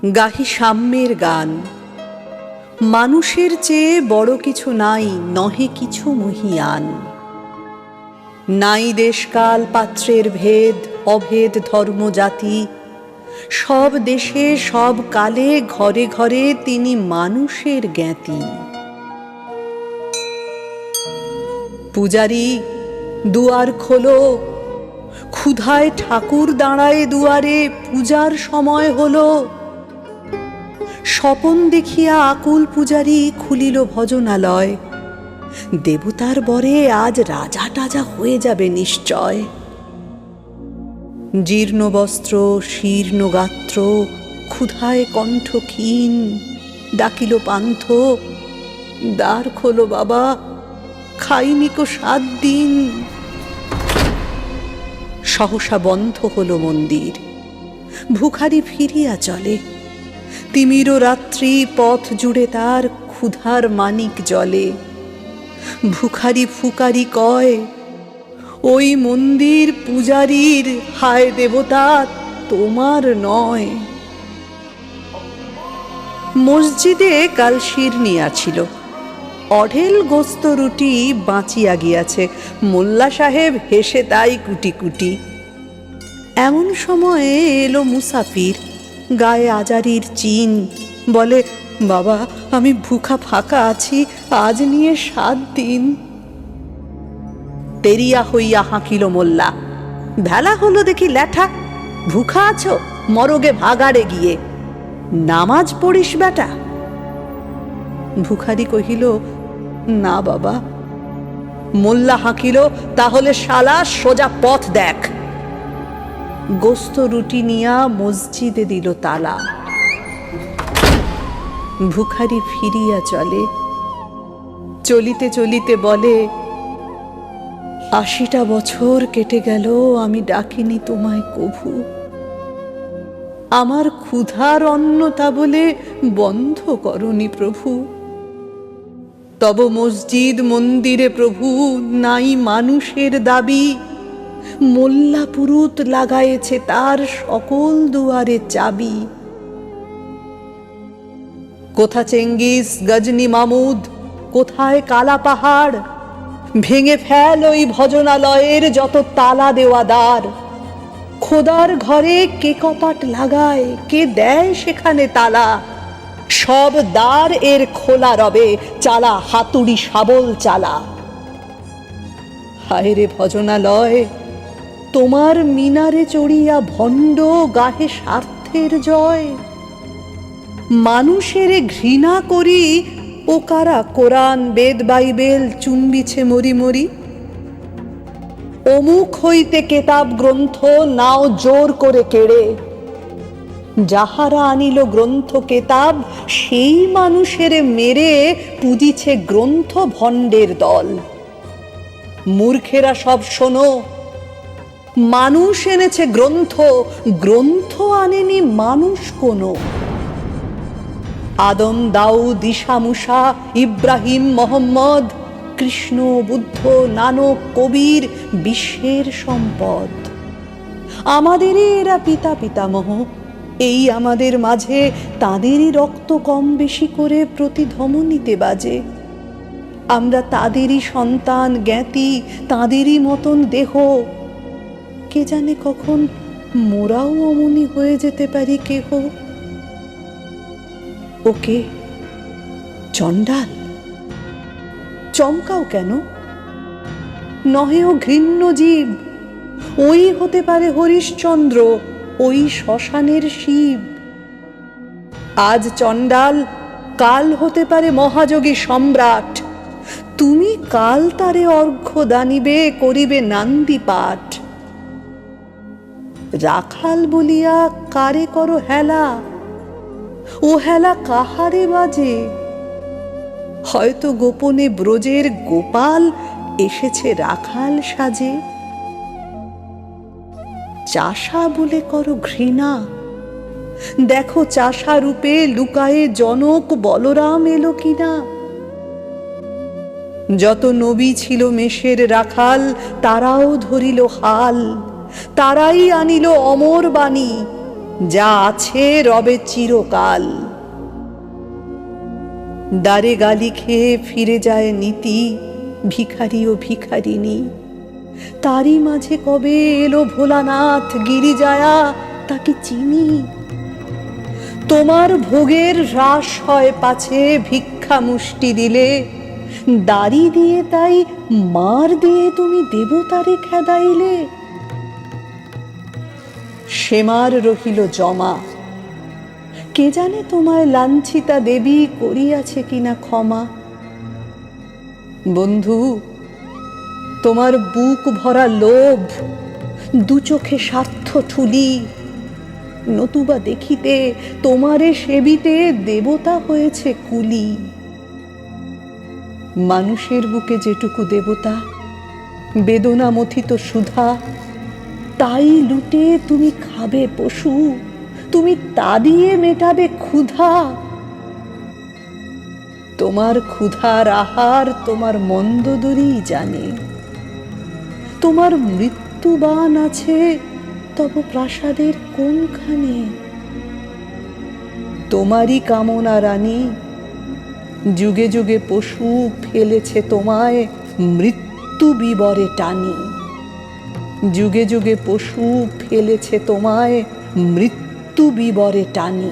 গাহি সাম্যের গান। মানুষের চেয়ে বড় কিছু নাই, নহে কিছু মহিয়ান। নাই দেশকাল পাত্রের ভেদ, অভেদ ধর্ম জাতি। সব দেশে সব কালে ঘরে ঘরে তিনি মানুষের জ্ঞাতি। পূজারি দুয়ার খোলো, ক্ষুধায় ঠাকুর দাঁড়ায় দুয়ারে, পূজার সময় হলো। স্বপন দেখিয়া আকুল পূজারি খুলিল ভজনালয়। দেবতার বরে আজ রাজা টাজা হয়ে যাবে নিশ্চয়। জীর্ণ বস্ত্র শীর্ণ গাত্র, ক্ষুধায় কণ্ঠ ক্ষীণ, ডাকিল পান্থ, দ্বার খোলো বাবা, খাইনি কো 7 দিন। সহসা বন্ধ হলো মন্দির, ভুখারি ফিরিয়া চলে। তিমির রাত্রি পথ জুড়ে তার ক্ষুধার মানিক জলে। ভুখারি ফুকারি কয়, ওই মন্দির পূজারীর, হায় দেবতা তোমার নয়। মসজিদে কাল শিরনি আছিল, অঢেল গোস্ত রুটি বাঁচিয়া গিয়াছে। মোল্লা সাহেব হেসে তাই কুটি কুটি। এমন সময়ে এলো মুসাফির, গায়ে আজারির চিন। বলে, বাবা আমি ভুখা ফাঁকা আছি, আজ নিয়ে 7 দিন। তেরিয়া হইয়া হাঁকিল মোল্লা, ভেলা হলো দেখি ল্যাঠা, ভুখা আছো মরগে ভাগাড়ে গিয়ে, নামাজ পড়িস বেটা। ভুখারি কহিল, না বাবা। মোল্লা হাঁকিল, তাহলে শালা সোজা পথ দেখ। গোস্ত রুটি নিয়া মসজিদে দিল তালা। ভুখারি ফিরিয়া চলে, চলিতে চলিতে বলে, 80টা বছর কেটে গেল আমি ডাকিনি তোমায় কভু। আমার ক্ষুধার অন্ন তা বলে বন্ধ করনি প্রভু। তব মসজিদ মন্দিরে প্রভু নাই মানুষের দাবি। মোল্লা পুরুত লাগায়েছে তার সকল দুয়ারে চাবি। কোথা চেঙ্গিস গজনী মামুদ, কোথায় কালা পাহাড়, ভেঙে ফেল ওই ভজনালয়ের যত তালা দেওয়া দ্বার। খোদার ঘরে কে কপাট লাগায়, কে দেয় সেখানে তালা। সব দ্বার এর খোলা রবে, চালা হাতুড়ি শাবল চালা। হায় রে ভজনালয়, তোমার মিনারে চড়িয়া ভণ্ড গাহে স্বার্থের জয়। মানুষের ঘৃণা করি ও কারা কোরআন বেদ বাইবেল চুম্বিছে মরি মরি। অমুক হইতে কেতাব গ্রন্থ নাও জোর করে কেড়ে। যাহারা আনিল গ্রন্থ কেতাব, সেই মানুষের মেরে পুজিছে গ্রন্থ ভণ্ডের দল। মূর্খেরা সব শোনো, মানুষ এনেছে গ্রন্থ, গ্রন্থ আনেনি মানুষ কোনো। আদম দাউদ ঈসা মুসা ইব্রাহিম মোহাম্মদ, কৃষ্ণ বুদ্ধ নানক কবির বিশ্বের সম্পদ। আমাদেরই এরা পিতা পিতামহ, এই আমাদের মাঝে তাদেরই রক্ত কম বেশি করে প্রতি ধমনীতে বাজে। আমরা তাদেরই সন্তান জ্ঞাতি, তাদেরই মতন দেহ। কে জানে কখন মোরাও অমনি হয়ে যেতে পারি কেহ। ওকে চণ্ডাল, চমকাও কেন? নহে ও ঘৃণ্য জীব, ওই হতে পারে হরিশ্চন্দ্র, ওই শ্মশানের শিব। আজ চণ্ডাল, কাল হতে পারে মহাযোগী সম্রাট। তুমি কাল তারে অর্ঘ্য দানিবে, করিবে নান্দি পাঠ। রাখাল বলিয়া কারে করো হেলা, ও হেলা কাহারে বাজে? হয়তো গোপনে ব্রজের গোপাল এসেছে রাখাল সাজে। চাষা বলে করো ঘৃণা, দেখো চাষা রূপে লুকায়ে জনক বলরাম এলো কিনা। যত নবী ছিল মেষের রাখাল, তারাও ধরিল হাল, তারাই আনিল অমর বাণী। যা আছে রবে চিরকাল। দ্বারে গালি খেয়ে ফিরে যায় নীতি, ভিখারি ও ভিখারিনী। তারই মাঝে কবে এলো ভোলানাথ গিরিজায়া, তাকে চিনি। তোমার ভোগের হ্রাস হয় পাছে ভিক্ষা মুষ্টি দিলে, দাড়ি দিয়ে তাই মার দিয়ে তুমি দেবতারে খেদাইলে। সেমার রহিল জমা, কে জানে তোমায় লাঞ্ছিতা দেবী করিয়াছে কিনা ক্ষমা। বন্ধু, তোমার বুক ভরা লোভ, দু চোখে স্বার্থ ঠুলি, নতুবা দেখিতে তোমারে সেবিতে দেবতা হয়েছে কুলি। মানুষের বুকে যেটুকু দেবতা, বেদনা মথিত সুধা, তাই লুটে তুমি খাবে পশু, তুমি তা দিয়ে মেটাবে ক্ষুধা। তোমার ক্ষুধার আহার তোমার মন্দোদরী জানে। তোমার মৃত্যুবান আছে তব প্রাসাদের কোনখানে? তোমারই কামনা রানী, যুগে যুগে পশু ফেলেছে তোমায় মৃত্যু বিবরে টানি। যুগে যুগে পশু ফেলেছে তোমায় মৃত্যু বিবরে টানি।